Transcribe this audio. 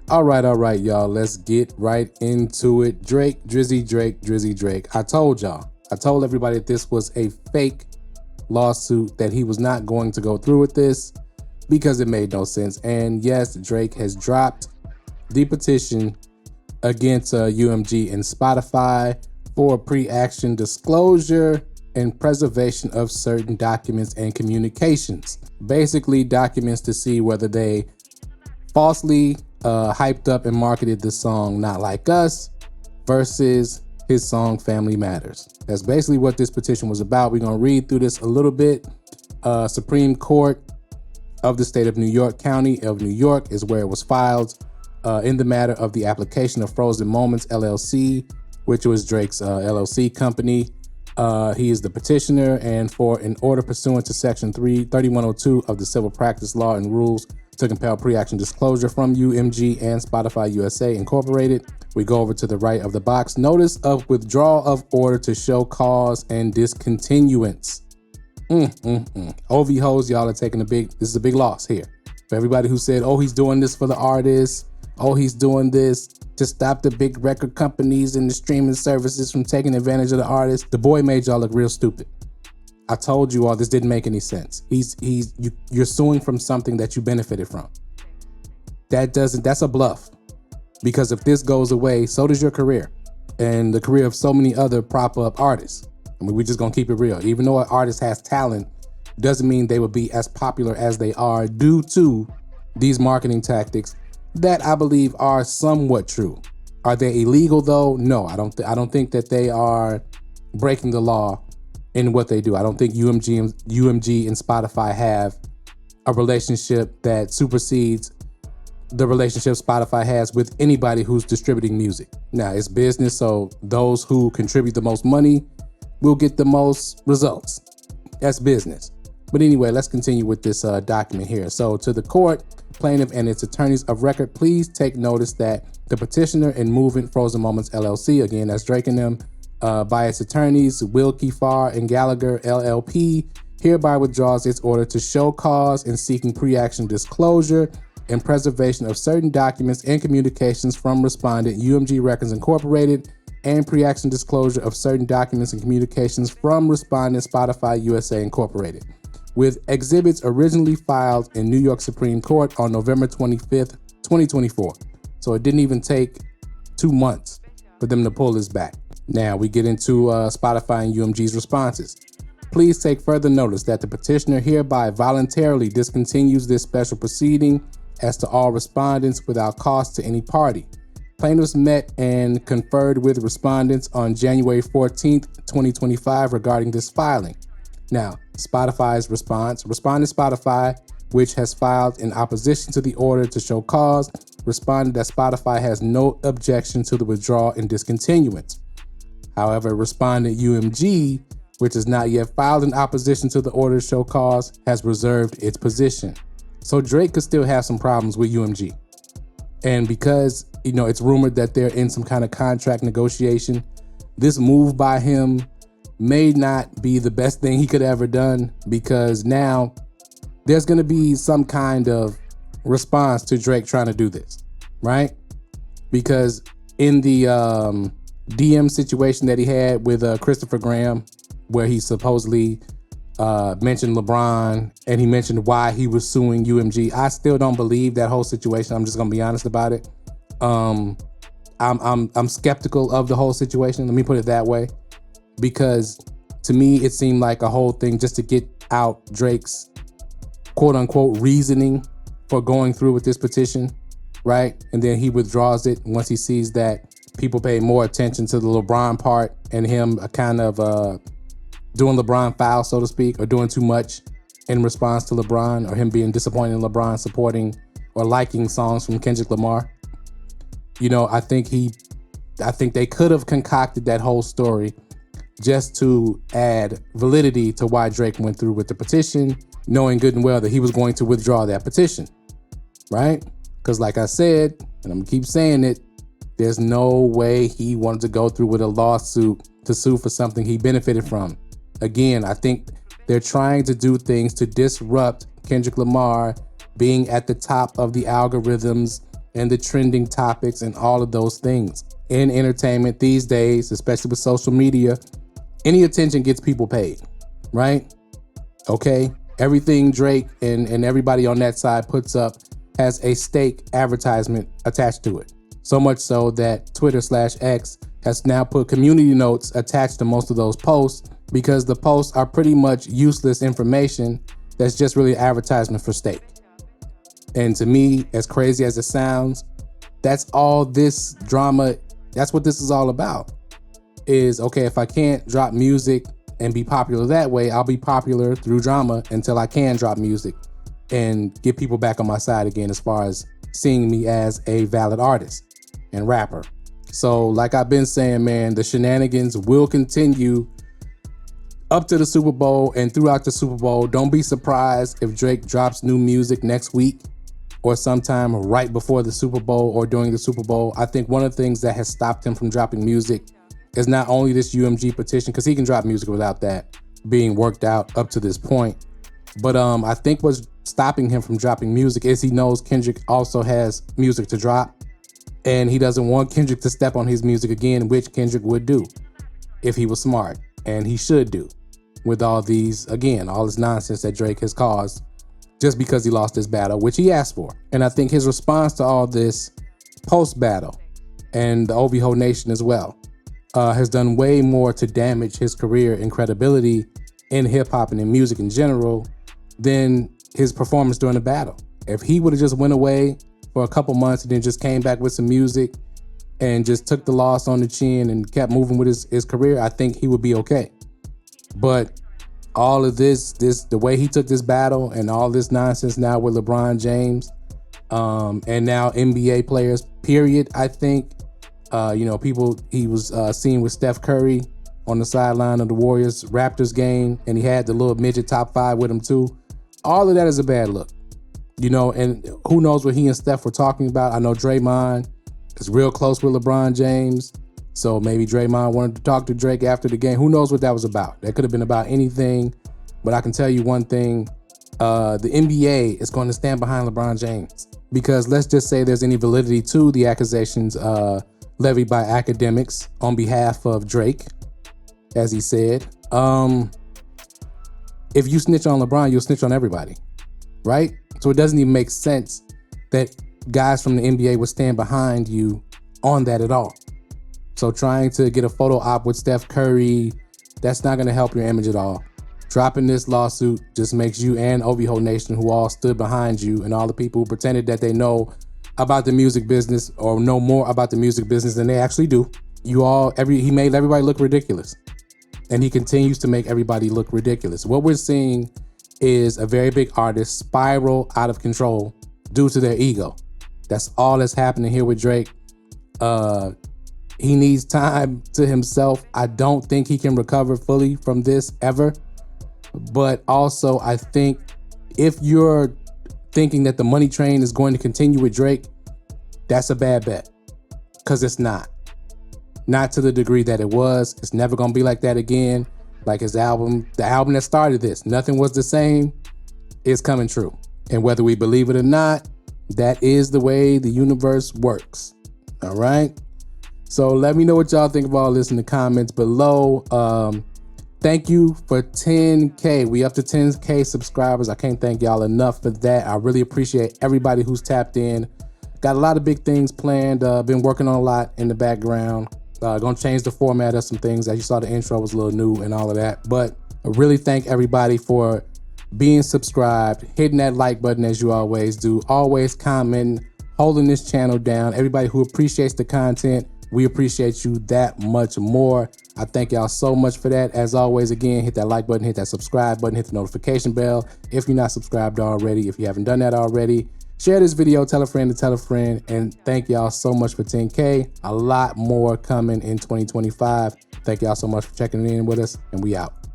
All right, y'all. Let's get right into it. Drizzy Drake. I told everybody that this was a fake lawsuit, that he was not going to go through with this because it made no sense. And yes, Drake has dropped the petition against UMG and Spotify for pre-action disclosure and preservation of certain documents and communications. Basically, documents to see whether they falsely hyped up and marketed the song Not Like Us versus his song Family Matters. That's basically what this petition was about. We're gonna read through this a little bit. Supreme Court of the state of New York, County of New York is where it was filed in the matter of the application of Frozen Moments LLC, which was Drake's LLC company. He is the petitioner, and for an order pursuant to section 3102 of the Civil Practice Law and Rules to compel pre-action disclosure from UMG and Spotify USA Incorporated. We go over to the right of the box. Notice of withdrawal of order to show cause and discontinuance. OV hoes, y'all are taking this is a big loss here. For everybody who said, oh, he's doing this for the artists. Oh, he's doing this to stop the big record companies and the streaming services from taking advantage of the artists. The boy made y'all look real stupid. I told you all this didn't make any sense. You're suing from something that you benefited from. That's a bluff. Because if this goes away, so does your career and the career of so many other prop-up artists. I mean, we're just gonna keep it real. Even though an artist has talent, doesn't mean they would be as popular as they are due to these marketing tactics that I believe are somewhat true. Are they illegal though? No, I don't think that they are breaking the law in what they do. I don't think UMG and Spotify have a relationship that supersedes the relationship Spotify has with anybody who's distributing music. Now, it's business, so those who contribute the most money will get the most results. That's business. But anyway, let's continue with this document here. So to the court, plaintiff and its attorneys of record, please take notice that the petitioner and movement Frozen Moments LLC, again, that's Drake and them, by its attorneys, Wilkie Farr and Gallagher LLP, hereby withdraws its order to show cause in seeking pre-action disclosure and preservation of certain documents and communications from respondent UMG Records Incorporated and pre-action disclosure of certain documents and communications from respondent Spotify USA Incorporated, with exhibits originally filed in New York Supreme Court on November 25th, 2024. So it didn't even take 2 months for them to pull this back. Now we get into Spotify and UMG's responses. Please take further notice that the petitioner hereby voluntarily discontinues this special proceeding as to all respondents without cost to any party. Plaintiffs met and conferred with respondents on January 14th, 2025 regarding this filing. Now, Spotify's response. Respondent Spotify, which has filed in opposition to the order to show cause, responded that Spotify has no objection to the withdrawal and discontinuance. However, respondent UMG, which has not yet filed in opposition to the order to show cause, has reserved its position. So Drake could still have some problems with UMG. And because, it's rumored that they're in some kind of contract negotiation, this move by him may not be the best thing he could have ever done, because now there's going to be some kind of response to Drake trying to do this, right? Because in the DM situation that he had with Christopher Graham, where he supposedly mentioned LeBron and he mentioned why he was suing UMG, I still don't believe that whole situation. I'm just gonna be honest about it. I'm skeptical of the whole situation. Let me put it that way, because to me it seemed like a whole thing just to get out Drake's quote unquote reasoning for going through with this petition, right? And then he withdraws it once he sees that people pay more attention to the LeBron part and him kind of doing LeBron foul, so to speak, or doing too much in response to LeBron, or him being disappointed in LeBron supporting or liking songs from Kendrick Lamar. I think they could have concocted that whole story just to add validity to why Drake went through with the petition, knowing good and well that he was going to withdraw that petition, right? Because like I said, and I'm gonna keep saying it, there's no way he wanted to go through with a lawsuit to sue for something he benefited from. Again, I think they're trying to do things to disrupt Kendrick Lamar being at the top of the algorithms and the trending topics and all of those things. In entertainment these days, especially with social media, any attention gets people paid, right? Okay, everything Drake and everybody on that side puts up has a stake advertisement attached to it. So much so that Twitter/X has now put community notes attached to most of those posts because the posts are pretty much useless information that's just really advertisement for stake. And to me, as crazy as it sounds, that's all this drama, that's what this is all about. Is, okay, if I can't drop music and be popular that way, I'll be popular through drama until I can drop music and get people back on my side again as far as seeing me as a valid artist and rapper. So like I've been saying, man, the shenanigans will continue up to the Super Bowl and throughout the Super Bowl. Don't be surprised if Drake drops new music next week or sometime right before the Super Bowl or during the Super Bowl. I think one of the things that has stopped him from dropping music is not only this UMG petition, because he can drop music without that being worked out up to this point. But I think what's stopping him from dropping music is he knows Kendrick also has music to drop. And he doesn't want Kendrick to step on his music again, which Kendrick would do if he was smart. And he should do with all these, again, all this nonsense that Drake has caused just because he lost this battle, which he asked for. And I think his response to all this post-battle and the OVO Nation as well has done way more to damage his career and credibility in hip hop and in music in general than his performance during the battle. If he would have just went away for a couple months and then just came back with some music and just took the loss on the chin and kept moving with his career, I think he would be okay. But all of this, the way he took this battle and all this nonsense now with LeBron James and now NBA players, period, I think, people, he was seen with Steph Curry on the sideline of the Warriors Raptors game, and he had the little midget top 5 with him too. All of that is a bad look, and who knows what he and Steph were talking about. I know Draymond is real close with LeBron James, so maybe Draymond wanted to talk to Drake after the game. Who knows what that was about? That could have been about anything, but I can tell you one thing, the NBA is going to stand behind LeBron James, because let's just say there's any validity to the accusations levied by academics on behalf of Drake, as he said. If you snitch on LeBron, you'll snitch on everybody, right? So it doesn't even make sense that guys from the NBA would stand behind you on that at all. So trying to get a photo op with Steph Curry, that's not going to help your image at all. Dropping this lawsuit just makes you and OVO Nation, who all stood behind you, and all the people who pretended that they know about the music business or know more about the music business than they actually do. He made everybody look ridiculous. And he continues to make everybody look ridiculous. What we're seeing is a very big artist spiral out of control due to their ego. That's all that's happening here with Drake. He needs time to himself. I don't think he can recover fully from this ever. But also, I think if you're thinking that the money train is going to continue with Drake, that's a bad bet, because it's not. Not to the degree that it was. It's never going to be like that again. Like his album, the album that started this, Nothing Was the Same, is coming true. And whether we believe it or not, that is the way the universe works. All right? So let me know what y'all think of all this in the comments below. Thank you for 10K. We up to 10K subscribers. I can't thank y'all enough for that. I really appreciate everybody who's tapped in. Got a lot of big things planned. Been working on a lot in the background. Gonna change the format of some things. As you saw, the intro was a little new and all of that. But I really thank everybody for being subscribed, hitting that like button as you always do, always commenting, holding this channel down. Everybody who appreciates the content, we appreciate you that much more. I thank y'all so much for that. As always, again, hit that like button, hit that subscribe button, hit the notification bell if you're not subscribed already. If you haven't done that already, share this video, tell a friend to tell a friend, and thank y'all so much for 10K. A lot more coming in 2025. Thank y'all so much for checking in with us, and we out.